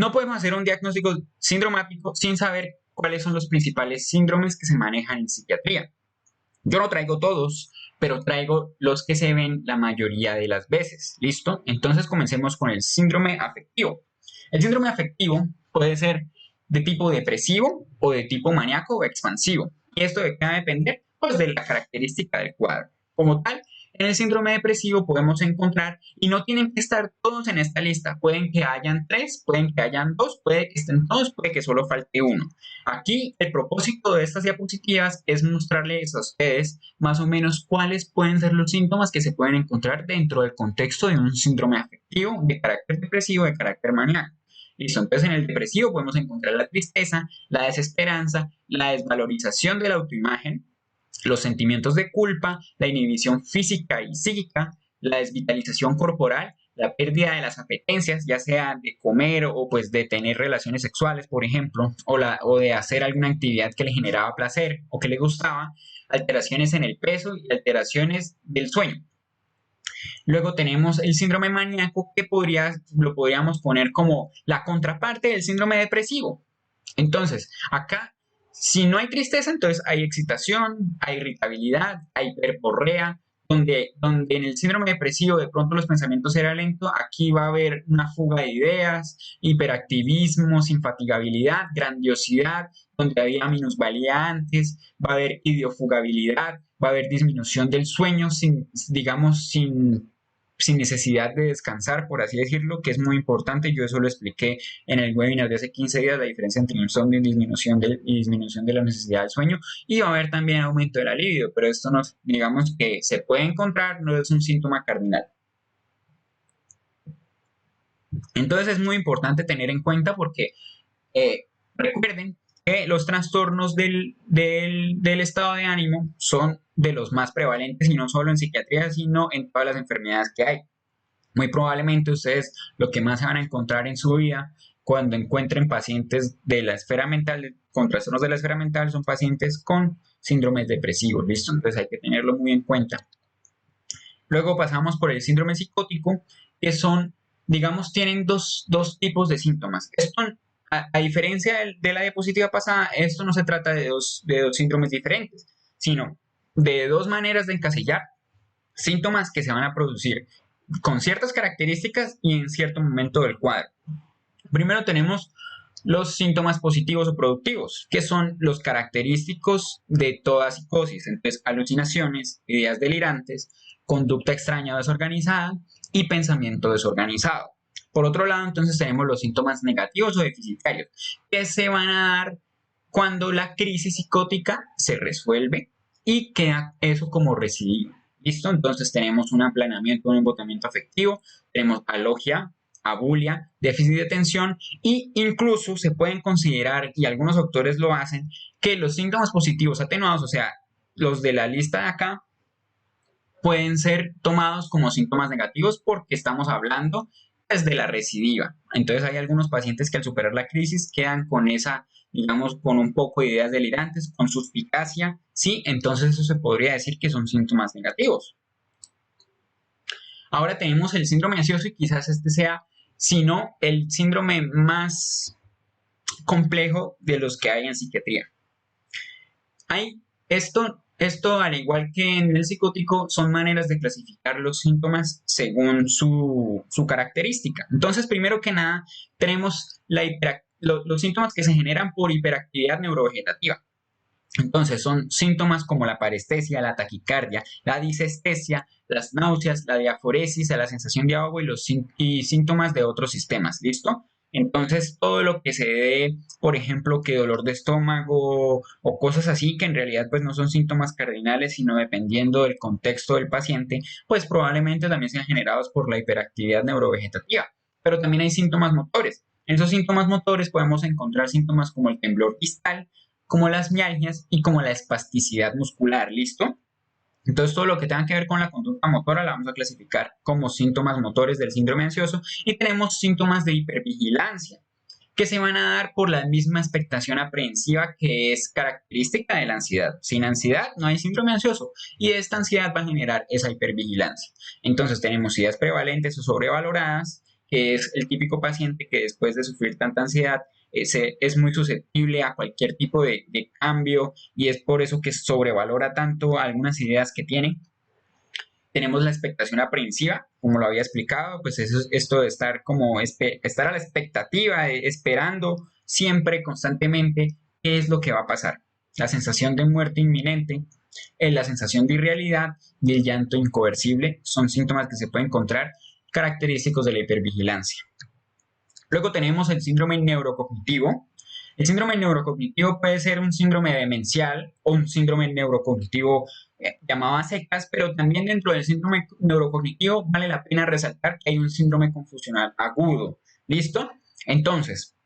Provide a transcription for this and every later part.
No podemos hacer un diagnóstico sindromático sin saber cuáles son los principales síndromes que se manejan en psiquiatría. Yo no traigo todos, pero traigo los que se ven la mayoría de las veces. ¿Listo? Entonces comencemos con el síndrome afectivo. El síndrome afectivo puede ser de tipo depresivo o de tipo maníaco o expansivo. ¿Y esto de qué va a depender? Pues de la característica del cuadro. Como tal, en el síndrome depresivo podemos encontrar, y no tienen que estar todos en esta lista, pueden que hayan 3, pueden que hayan 2, puede que estén todos, puede que solo falte uno. Aquí el propósito de estas diapositivas es mostrarles a ustedes más o menos cuáles pueden ser los síntomas que se pueden encontrar dentro del contexto de un síndrome afectivo de carácter depresivo, de carácter maníaco. Listo, entonces en el depresivo podemos encontrar la tristeza, la desesperanza, la desvalorización de la autoimagen, los sentimientos de culpa, la inhibición física y psíquica, la desvitalización corporal, la pérdida de las apetencias, ya sea de comer o pues de tener relaciones sexuales, por ejemplo, o de hacer alguna actividad que le generaba placer o que le gustaba, alteraciones en el peso y alteraciones del sueño. Luego tenemos el síndrome maníaco que lo podríamos poner como la contraparte del síndrome depresivo. Entonces, acá, si no hay tristeza, entonces hay excitación, hay irritabilidad, hay hiperporrea, donde en el síndrome depresivo de pronto los pensamientos eran lentos, aquí va a haber una fuga de ideas, hiperactivismo, infatigabilidad, grandiosidad, donde había minusvalía antes, va a haber idiofugabilidad, va a haber disminución del sueño sin necesidad de descansar, por así decirlo, que es muy importante. Yo eso lo expliqué en el webinar de hace 15 días, la diferencia entre insomnio y disminución de la necesidad del sueño, y va a haber también aumento de la libido, pero esto no, digamos que se puede encontrar, no es un síntoma cardinal. Entonces es muy importante tener en cuenta porque recuerden que los trastornos del estado de ánimo son de los más prevalentes y no solo en psiquiatría, sino en todas las enfermedades que hay. Muy probablemente ustedes lo que más se van a encontrar en su vida cuando encuentren pacientes de la esfera mental, con trastornos de la esfera mental, son pacientes con síndromes depresivos, ¿listo? Entonces hay que tenerlo muy en cuenta. Luego pasamos por el síndrome psicótico, que son, digamos, tienen dos tipos de síntomas. Esto, a diferencia de la diapositiva pasada, esto no se trata de dos síndromes diferentes, sino de dos maneras de encasillar síntomas que se van a producir con ciertas características y en cierto momento del cuadro. Primero tenemos los síntomas positivos o productivos, que son los característicos de toda psicosis. Entonces, alucinaciones, ideas delirantes, conducta extraña o desorganizada y pensamiento desorganizado. Por otro lado, entonces tenemos los síntomas negativos o deficitarios, que se van a dar cuando la crisis psicótica se resuelve y queda eso como residuo. ¿Listo? Entonces tenemos un aplanamiento, un embotamiento afectivo, tenemos alogia, abulia, déficit de atención, e incluso se pueden considerar, y algunos autores lo hacen, que los síntomas positivos atenuados, o sea, los de la lista de acá, pueden ser tomados como síntomas negativos porque estamos hablando desde la recidiva. Entonces hay algunos pacientes que al superar la crisis quedan con esa, digamos, con un poco de ideas delirantes, con suspicacia, ¿sí? Entonces eso se podría decir que son síntomas negativos. Ahora tenemos el síndrome ansioso y quizás este sea, si no, el síndrome más complejo de los que hay en psiquiatría. Esto, al igual que en el psicótico, son maneras de clasificar los síntomas según su característica. Entonces, primero que nada, tenemos los síntomas que se generan por hiperactividad neurovegetativa. Entonces, son síntomas como la parestesia, la taquicardia, la disestesia, las náuseas, la diaforesis, la sensación de ahogo y síntomas de otros sistemas. ¿Listo? Entonces, todo lo que se dé, por ejemplo, que dolor de estómago o cosas así, que en realidad pues no son síntomas cardinales, sino dependiendo del contexto del paciente, pues probablemente también sean generados por la hiperactividad neurovegetativa. Pero también hay síntomas motores. En esos síntomas motores podemos encontrar síntomas como el temblor distal, como las mialgias y como la espasticidad muscular. ¿Listo? Entonces, todo lo que tenga que ver con la conducta motora la vamos a clasificar como síntomas motores del síndrome ansioso, y tenemos síntomas de hipervigilancia que se van a dar por la misma expectación aprehensiva que es característica de la ansiedad. Sin ansiedad no hay síndrome ansioso, y esta ansiedad va a generar esa hipervigilancia. Entonces tenemos ideas prevalentes o sobrevaloradas, que es el típico paciente que después de sufrir tanta ansiedad es muy susceptible a cualquier tipo de cambio y es por eso que sobrevalora tanto algunas ideas que tiene. Tenemos la expectación aprensiva, como lo había explicado, pues eso es esto de estar como estar a la expectativa, esperando siempre, constantemente, qué es lo que va a pasar. La sensación de muerte inminente, la sensación de irrealidad y el llanto incoercible son síntomas que se pueden encontrar característicos de la hipervigilancia. Luego tenemos el síndrome neurocognitivo. El síndrome neurocognitivo puede ser un síndrome demencial o un síndrome neurocognitivo llamado a secas, pero también dentro del síndrome neurocognitivo vale la pena resaltar que hay un síndrome confusional agudo. ¿Listo? Entonces,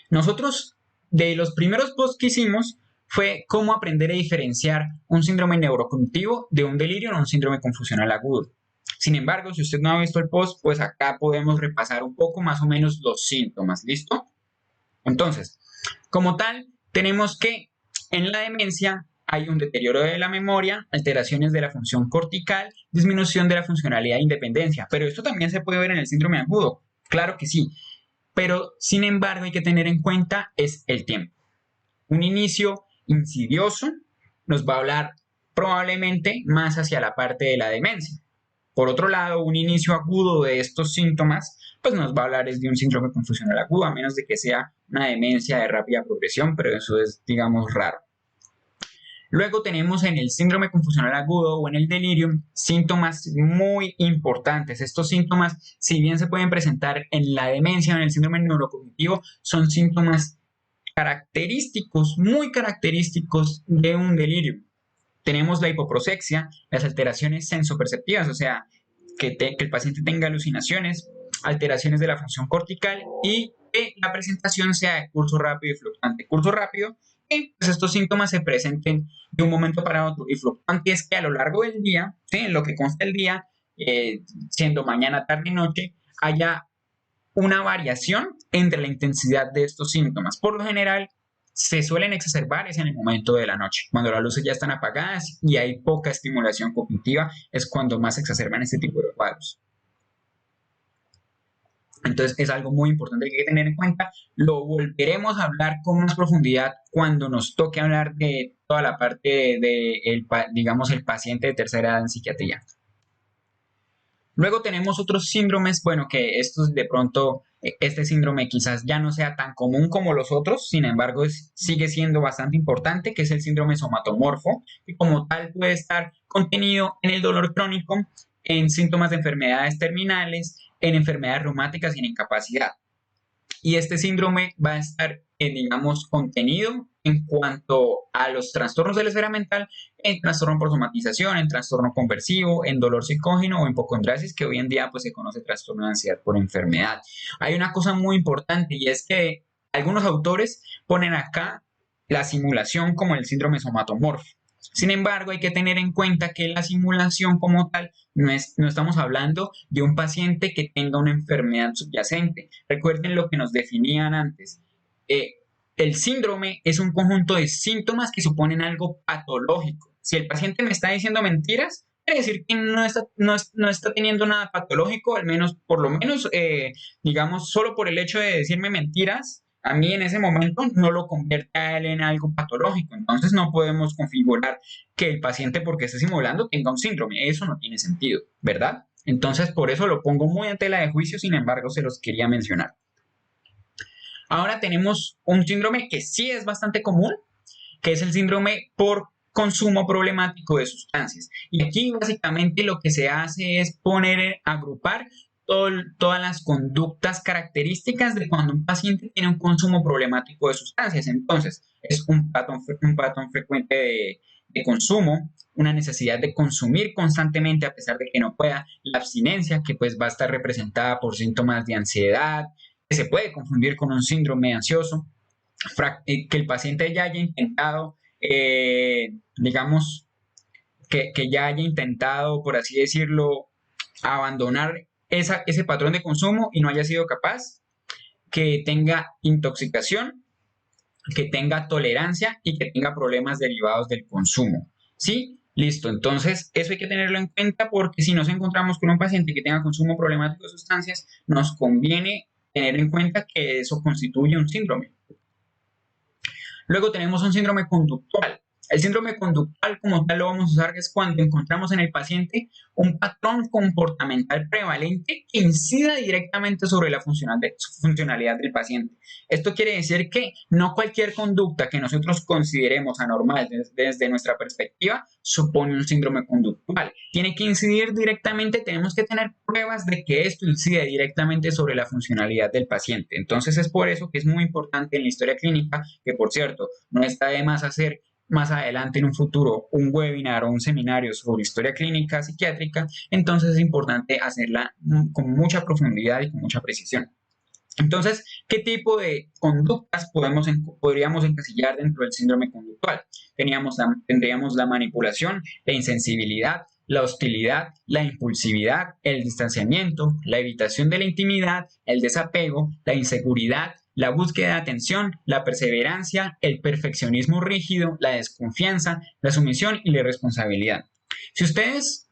nosotros de los primeros posts que hicimos fue cómo aprender a diferenciar un síndrome neurocognitivo de un delirio o un síndrome confusional agudo. Sin embargo, si usted no ha visto el post, pues acá podemos repasar un poco más o menos los síntomas. ¿Listo? Entonces, como tal, tenemos que en la demencia hay un deterioro de la memoria, alteraciones de la función cortical, disminución de la funcionalidad e independencia. Pero esto también se puede ver en el síndrome agudo. Claro que sí. Pero, sin embargo, hay que tener en cuenta es el tiempo. Un inicio insidioso nos va a hablar probablemente más hacia la parte de la demencia. Por otro lado, un inicio agudo de estos síntomas, pues nos va a hablar es de un síndrome confusional agudo, a menos de que sea una demencia de rápida progresión, pero eso es, digamos, raro. Luego tenemos en el síndrome confusional agudo o en el delirium síntomas muy importantes. Estos síntomas, si bien se pueden presentar en la demencia o en el síndrome neurocognitivo, son síntomas característicos, muy característicos de un delirio. Tenemos la hipoprosexia, las alteraciones sensoperceptivas, o sea, que el paciente tenga alucinaciones, alteraciones de la función cortical y que la presentación sea de curso rápido y fluctuante. Curso rápido, que pues, estos síntomas se presenten de un momento para otro, y fluctuante es que a lo largo del día, ¿sí? En lo que consta el día, siendo mañana, tarde y noche, haya una variación entre la intensidad de estos síntomas. Por lo general, se suelen exacerbar es en el momento de la noche, cuando las luces ya están apagadas y hay poca estimulación cognitiva, es cuando más se exacerban este tipo de cuadros. Entonces es algo muy importante que hay que tener en cuenta. Lo volveremos a hablar con más profundidad cuando nos toque hablar de toda la parte de, digamos, el paciente de tercera edad en psiquiatría. Luego tenemos otros síndromes, bueno, que estos de pronto, este síndrome quizás ya no sea tan común como los otros, sin embargo, sigue siendo bastante importante, que es el síndrome somatomorfo, que como tal puede estar contenido en el dolor crónico, en síntomas de enfermedades terminales, en enfermedades reumáticas y en incapacidad. Y este síndrome va a estar, digamos, contenido en cuanto a los trastornos de la esfera mental, en trastorno por somatización, en trastorno conversivo, en dolor psicógeno o hipocondriasis, que hoy en día pues, se conoce trastorno de ansiedad por enfermedad. Hay una cosa muy importante y es que algunos autores ponen acá la simulación como el síndrome somatomorfo. Sin embargo, hay que tener en cuenta que la simulación como tal no estamos hablando de un paciente que tenga una enfermedad subyacente. Recuerden lo que nos definían antes. El síndrome es un conjunto de síntomas que suponen algo patológico. Si el paciente me está diciendo mentiras, quiere decir que no está teniendo nada patológico, al menos, por lo menos, digamos, solo por el hecho de decirme mentiras, a mí en ese momento no lo convierte a él en algo patológico. Entonces no podemos configurar que el paciente porque esté simulando tenga un síndrome. Eso no tiene sentido, ¿verdad? Entonces por eso lo pongo muy en tela de juicio, sin embargo se los quería mencionar. Ahora tenemos un síndrome que sí es bastante común, que es el síndrome por consumo problemático de sustancias. Y aquí básicamente lo que se hace es agrupar todas las conductas características de cuando un paciente tiene un consumo problemático de sustancias. Entonces, es un patrón frecuente de consumo, una necesidad de consumir constantemente a pesar de que no pueda, la abstinencia, que pues va a estar representada por síntomas de ansiedad, que se puede confundir con un síndrome ansioso, que el paciente ya haya intentado, digamos, que ya haya intentado, por así decirlo, abandonar ese patrón de consumo y no haya sido capaz, que tenga intoxicación, que tenga tolerancia y que tenga problemas derivados del consumo, ¿sí? Listo, entonces eso hay que tenerlo en cuenta porque si nos encontramos con un paciente que tenga consumo problemático de sustancias, nos conviene tener en cuenta que eso constituye un síndrome. Luego tenemos un síndrome conductual. El síndrome conductual como tal lo vamos a usar es cuando encontramos en el paciente un patrón comportamental prevalente que incida directamente sobre la funcionalidad del paciente. Esto quiere decir que no cualquier conducta que nosotros consideremos anormal desde nuestra perspectiva supone un síndrome conductual. Tiene que incidir directamente, tenemos que tener pruebas de que esto incide directamente sobre la funcionalidad del paciente. Entonces es por eso que es muy importante en la historia clínica, que por cierto, no está de más hacer más adelante en un futuro un webinar o un seminario sobre historia clínica psiquiátrica, entonces es importante hacerla con mucha profundidad y con mucha precisión. Entonces, ¿qué tipo de conductas podríamos encasillar dentro del síndrome conductual? Tendríamos la manipulación, la insensibilidad, la hostilidad, la impulsividad, el distanciamiento, la evitación de la intimidad, el desapego, la inseguridad, la búsqueda de atención, la perseverancia, el perfeccionismo rígido, la desconfianza, la sumisión y la irresponsabilidad. Si ustedes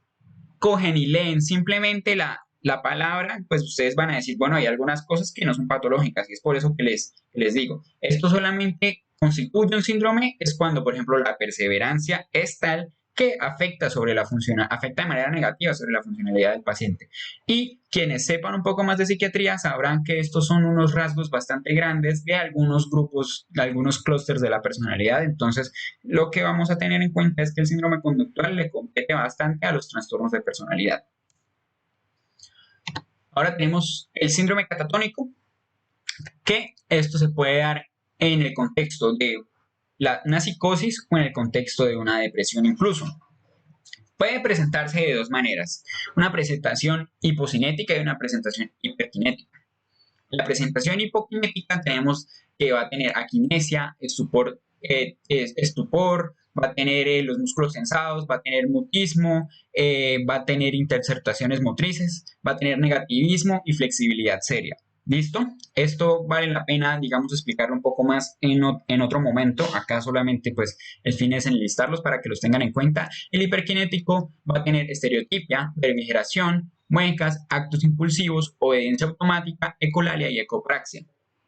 cogen y leen simplemente la palabra, pues ustedes van a decir, bueno, hay algunas cosas que no son patológicas y es por eso que les digo, esto solamente constituye un síndrome, es cuando, por ejemplo, la perseverancia es tal que afecta de manera negativa sobre la funcionalidad del paciente. Y quienes sepan un poco más de psiquiatría sabrán que estos son unos rasgos bastante grandes de algunos grupos, de algunos clústeres de la personalidad. Entonces, lo que vamos a tener en cuenta es que el síndrome conductual le compete bastante a los trastornos de personalidad. Ahora tenemos el síndrome catatónico, que esto se puede dar en el contexto de una psicosis o en el contexto de una depresión incluso. Puede presentarse de dos maneras, una presentación hipocinética y una presentación hiperkinética. En la presentación hipokinética tenemos que va a tener aquinesia, estupor, va a tener los músculos tensados, va a tener mutismo, va a tener interceptaciones motrices, va a tener negativismo y flexibilidad seria. ¿Listo? Esto vale la pena, digamos, explicarlo un poco más en otro momento. Acá solamente, pues, el fin es enlistarlos para que los tengan en cuenta. El hiperkinético va a tener estereotipia, beligeración, muecas, actos impulsivos, obediencia automática, ecolalia y ecopraxia.